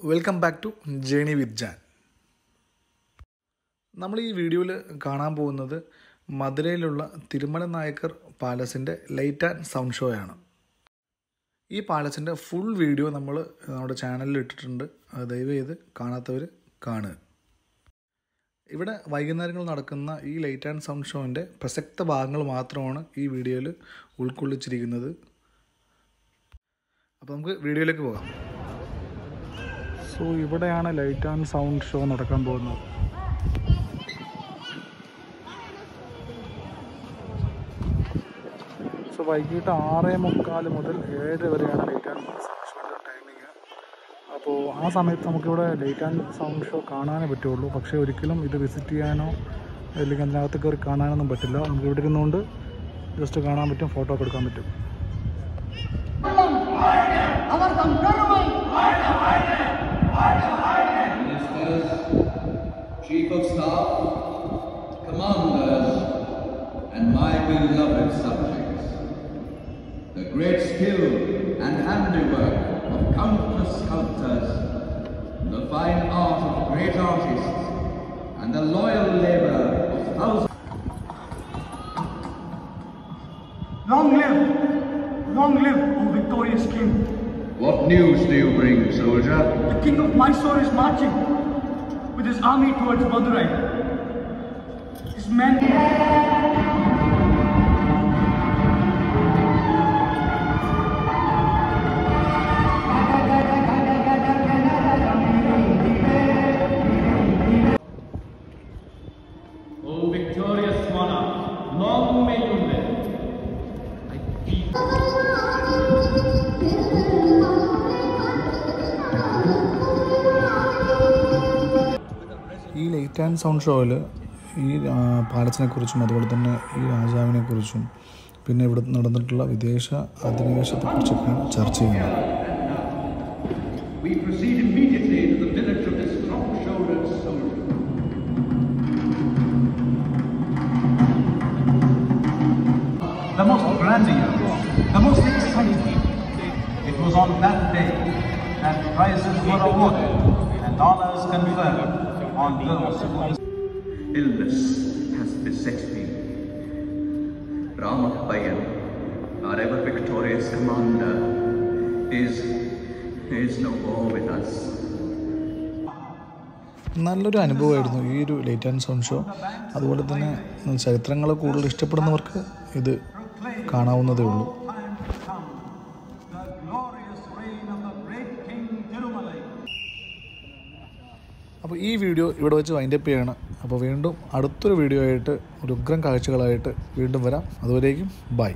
Welcome back to journey with Jan. നമ്മൾ ഈ വീഡിയോയിൽ കാണാൻ പോകുന്നത് മധുരയിലുള്ള തിരുമല നായക്കർ പാലസിൻ്റെ ലൈറ്റ് ആൻഡ് സൗണ്ട് ഷോയാണ്. ഈ പാലസിൻ്റെ ഫുൾ വീഡിയോ നമ്മൾ നമ്മുടെ ചാനലിൽ ഇട്ടിട്ടുണ്ട്. ദയവ് ചെയ്ത് കാണാത്തവർ കാണുക. ഇവിടെ വൈകുന്നേരങ്ങൾ നടക്കുന്ന ഈ ലൈറ്റ് ആൻഡ് സൗണ്ട് ഷോൻ്റെ പ്രസക്ത ഭാഗങ്ങൾ മാത്രമാണ് ഈ വീഡിയോയിൽ ഉൾക്കൊള്ളിച്ചിരിക്കുന്നത്. അപ്പോൾ നമുക്ക് വീഡിയോയിലേക്ക് പോകാം. സോ ഇവിടെയാണ് ലൈറ്റ് ആൻഡ് സൗണ്ട് ഷോ നടക്കാൻ പോകുന്നത്. സോ വൈകിട്ട് 6:45 മുതൽ 7 വരെയാണ് ലൈറ്റ് ആൻഡ് സൗണ്ട് ഷോയുടെ ടൈമിങ്. അപ്പോൾ ആ സമയത്ത് നമുക്കിവിടെ ലൈറ്റ് ആൻഡ് സൗണ്ട് ഷോ കാണാനേ പറ്റുള്ളൂ. പക്ഷേ ഒരിക്കലും ഇത് വിസിറ്റ് ചെയ്യാനോ അല്ലെങ്കിൽ അതിനകത്ത് കയറി കാണാനൊന്നും പറ്റില്ല. നമുക്ക് ഇവിടെ ഇരുന്നുകൊണ്ട് ജസ്റ്റ് കാണാൻ പറ്റും, ഫോട്ടോ ഒക്കെ എടുക്കാൻ പറ്റും. Ministers, Chief of Staff, Commanders, and my beloved subjects, the great skill and handiwork of countless sculptors, the fine art of great artists, and the loyal labour of thousands. Long live, O victorious King. What news do you bring, soldier? The King of Mysore is marching with his army towards Madurai. His men... O victorious monarch, long may you live. ഈ light and sound ഷോയിൽ ഈ പാലസിനെ കുറിച്ചും അതുപോലെ തന്നെ ഈ രാജാവിനെ കുറിച്ചും പിന്നെ ഇവിടെ നടന്നിട്ടുള്ള വിദേശ അധിനിവേശത്തെക്കുറിച്ചൊക്കെയാണ് ചർച്ച ചെയ്യുന്നത്. We proceed immediately to the village of this strong-shouldered soldier. The most grandiose, the most exciting. It was on that day that prizes were awarded and honors conferred on those. Illness has beset me. Ramapayan, our ever victorious commander, is no more with us. നല്ലൊരു അനുഭവമായിരുന്നു ഈ ഒരു light and sound show. അതുപോലെ തന്നെ ചരിത്രങ്ങൾ കൂടുതൽ ഇഷ്ടപ്പെടുന്നവർക്ക് ഇത് കാണാവുന്നതേ ഉള്ളൂ. അപ്പോൾ ഈ വീഡിയോ ഇവിടെ വെച്ച് വൈൻഡപ്പ് ചെയ്യണം. അപ്പോൾ വീണ്ടും അടുത്തൊരു വീഡിയോ ആയിട്ട് ഒരു ഉഗ്രം കാഴ്ചകളായിട്ട് വീണ്ടും വരാം. അതുവരേക്കും ബൈ.